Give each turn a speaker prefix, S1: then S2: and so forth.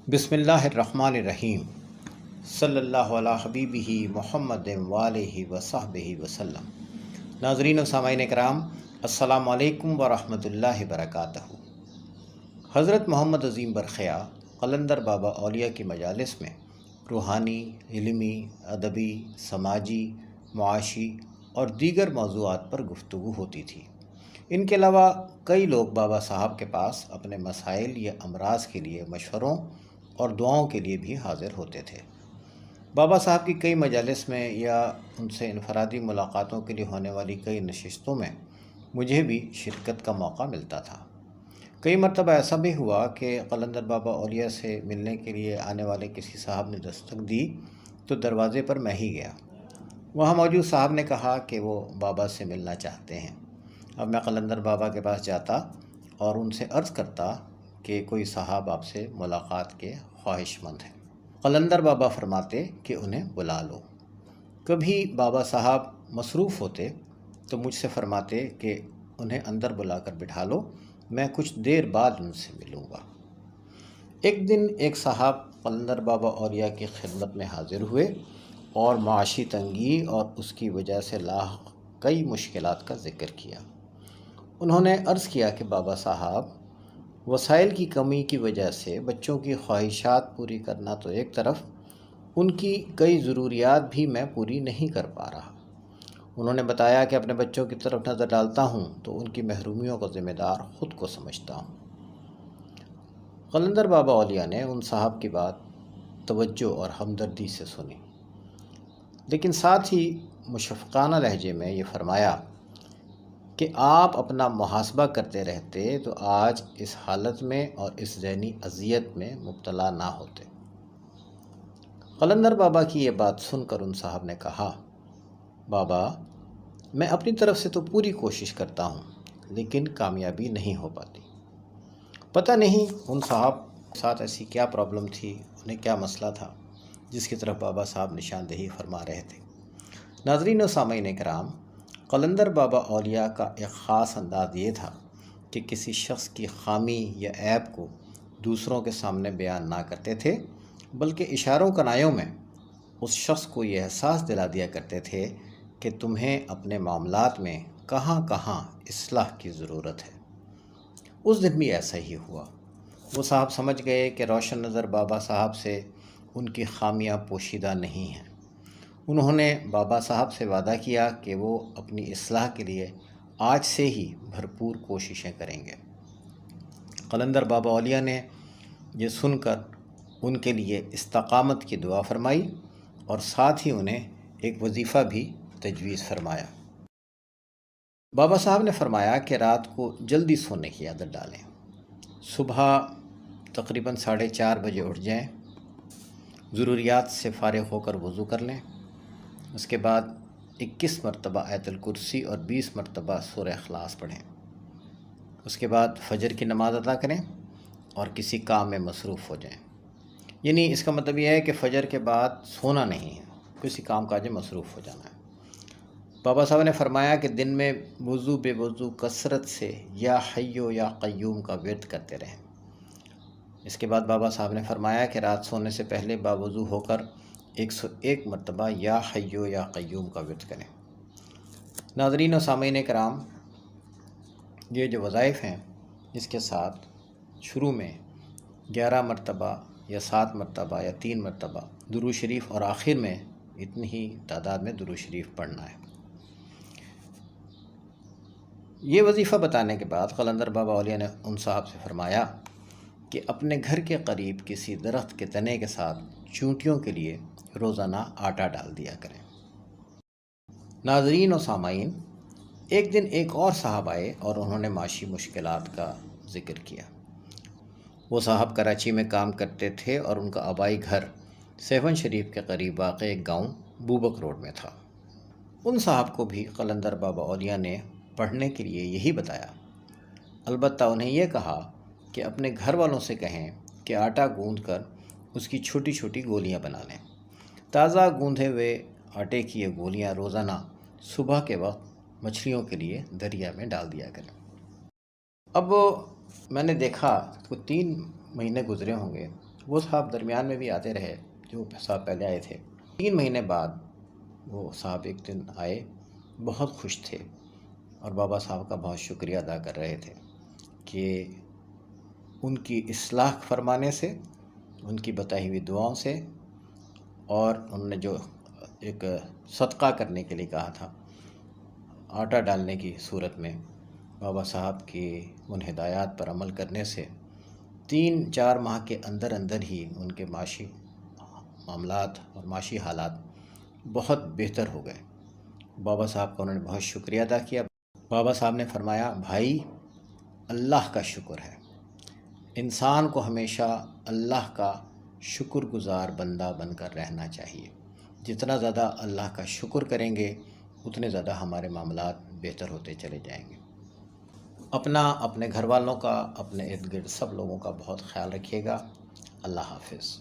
S1: बिस्मिल्लाहिर्रहमानिर्रहीम सल्लल्लाहु अला हबीबिही मुहम्मद वालिहि वसहबिहि वसल्लम। नाज़रीन व सामाईन इकराम, अस्सलामु अलैकुम व रहमतुल्लाहि व बरकातहू। हज़रत मोहम्मद अज़ीम बरख़या क़लंदर बाबा औलिया की मजालिस में रूहानी, इल्मी, अदबी, समाजी, मुआशी और दीगर मौज़ूआत पर गुफ्तगू होती थी। इनके अलावा कई लोग बाबा साहब के पास अपने मसाइल या अमराज के लिए मशवरों और दुआओं के लिए भी हाज़िर होते थे। बाबा साहब की कई मजालिस में या उनसे इनफरादी मुलाकातों के लिए होने वाली कई नशिस्तों में मुझे भी शिरकत का मौका मिलता था। कई मरतबा ऐसा भी हुआ कि क़लंदर बाबा औलिया से मिलने के लिए आने वाले किसी साहब ने दस्तक दी तो दरवाज़े पर मैं ही गया। वहाँ मौजूद साहब ने कहा कि वो बाबा से मिलना चाहते हैं। अब मैं क़लंदर बाबा के पास जाता और उनसे अर्ज़ करता कि कोई साहब आपसे मुलाकात के ख्वाहिशमंद हैं। क़लंदर बाबा फरमाते कि उन्हें बुला लो। कभी बाबा साहब मसरूफ़ होते तो मुझसे फरमाते कि उन्हें अंदर बुलाकर बिठा लो, मैं कुछ देर बाद उनसे मिलूँगा। एक दिन एक साहब क़लंदर बाबा औलिया की खिदमत में हाज़िर हुए और माशी तंगी और उसकी वजह से लाहक़ कई मुश्किलात का ज़िक्र किया। उन्होंने अर्ज़ किया कि बाबा साहब, वसाइल की कमी की वजह से बच्चों की ख्वाहिशात पूरी करना तो एक तरफ, उनकी कई ज़रूरियात भी मैं पूरी नहीं कर पा रहा। उन्होंने बताया कि अपने बच्चों की तरफ नज़र डालता हूँ तो उनकी महरूमियों का ज़िम्मेदार ख़ुद को समझता हूँ। क़लंदर बाबा औलिया ने उन साहब की बात तवज्जो और हमदर्दी से सुनी, लेकिन साथ ही मुशफ़क़ाना लहजे में ये फ़रमाया कि आप अपना मुहासबा करते रहते तो आज इस हालत में और इस ज़हनी अज़ियत में मुब्तला ना होते। क़लंदर बाबा की ये बात सुनकर उन साहब ने कहा, बाबा, मैं अपनी तरफ से तो पूरी कोशिश करता हूँ लेकिन कामयाबी नहीं हो पाती। पता नहीं उन साहब के साथ ऐसी क्या प्रॉब्लम थी, उन्हें क्या मसला था जिसकी तरफ बाबा साहब निशानदेही फरमा रहे थे। नाज़रीन व सामाईन इकराम, क़लंदर बाबा औलिया का एक ख़ास अंदाज़ ये था कि किसी शख्स की ख़ामी या ऐब को दूसरों के सामने बयान ना करते थे, बल्कि इशारों कनायों में उस शख्स को ये एहसास दिला दिया करते थे कि तुम्हें अपने मामलात में कहाँ कहाँ इस्लाह की ज़रूरत है। उस दिन भी ऐसा ही हुआ। वो साहब समझ गए कि रोशन नज़र बाबा साहब से उनकी ख़ामियाँ पोशीदा नहीं हैं। उन्होंने बाबा साहब से वादा किया कि वो अपनी इस्लाह के लिए आज से ही भरपूर कोशिशें करेंगे। क़लंदर बाबा औलिया ने ये सुनकर उनके लिए इस्तक़ामत की दुआ फरमाई और साथ ही उन्हें एक वजीफ़ा भी तजवीज़ फरमाया। बाबा साहब ने फरमाया कि रात को जल्दी सोने की आदत डालें, सुबह तकरीबन 4:30 बजे उठ जाएं, ज़रूरियात से फ़ारिग़ होकर वज़ू कर लें, उसके बाद 21 मरतबा आयतुल कुर्सी और 20 मरतबा सूरह इख़लास पढ़ें। उसके बाद फ़जर की नमाज़ अदा करें और किसी काम में मसरूफ़ हो जाएं। यानी इसका मतलब यह है कि फ़जर के बाद सोना नहीं है, किसी काम काज में मसरूफ़ हो जाना है। बाबा साहब ने फरमाया कि दिन में वज़ू बेवज़ू कसरत से या हय्यो या क़य्यूम का विर्द करते रहें। इसके बाद बाबा साहब ने फरमाया कि रात सोने से पहले बावज़ू होकर 101 मरतबा या हय्यो या क़य्यूम का विर्द करें। नाज़रीन व सामीन कराम, ये जो वज़ाइफ़ हैं इसके साथ शुरू में 11 मरतबा या 7 मरतबा या 3 मरतबा दुरूद शरीफ और आखिर में इतनी ही तादाद में दुरूद शरीफ पढ़ना है। ये वजीफ़ा बताने के बाद क़लंदर बाबा औलिया ने उन साहब से फरमाया कि अपने घर के करीब किसी दरख्त के तने के साथ चूंटियों के लिए रोज़ाना आटा डाल दिया करें। नाज़रीन और सामाईन, एक दिन एक और साहब आए और उन्होंने माशी मुश्किलात का ज़िक्र किया। वो साहब कराची में काम करते थे और उनका आबाई घर सेवन शरीफ के करीब वाक़ एक गाँव बूबक रोड में था। उन साहब को भी क़लंदर बाबा औलिया ने पढ़ने के लिए यही बताया। अलबत्ता उन्हें यह कहा कि अपने घर वालों से कहें कि आटा गूंद कर उसकी छोटी छोटी गोलियां बना लें। ताज़ा गूंधे हुए आटे की ये गोलियां रोज़ाना सुबह के वक्त मछलियों के लिए दरिया में डाल दिया करें। अब मैंने देखा तो 3 महीने गुज़रे होंगे وہ صاحب درمیان میں بھی آتے رہے، جو صاحب پہلے آئے تھے۔ 3 مہینے بعد وہ صاحب ایک دن آئے، بہت خوش تھے اور بابا صاحب کا بہت شکریہ ادا کر رہے تھے کہ ان کی اصلاح فرمانے سے، ان کی بتائی ہوئی دعاؤں سے، اور انہوں نے جو ایک صدقہ کرنے کے لیے کہا تھا آٹا ڈالنے کی صورت میں، بابا صاحب کی ان ہدایات پر عمل کرنے سے 3-4 ماہ کے اندر اندر ہی ان کے معاشی معاملات اور معاشی حالات بہت بہتر ہو گئے۔ بابا صاحب کا انہوں نے بہت شکریہ ادا کیا۔ بابا صاحب نے فرمایا، بھائی اللہ کا شکر ہے، انسان کو ہمیشہ اللہ کا شکر گزار بندہ بن کر رہنا چاہیے۔ جتنا زیادہ اللہ کا شکر کریں گے اتنے زیادہ ہمارے معاملات بہتر ہوتے چلے جائیں گے۔ اپنا، اپنے گھر والوں کا، اپنے ارد گرد سب لوگوں کا بہت خیال رکھیے گا۔ اللہ حافظ۔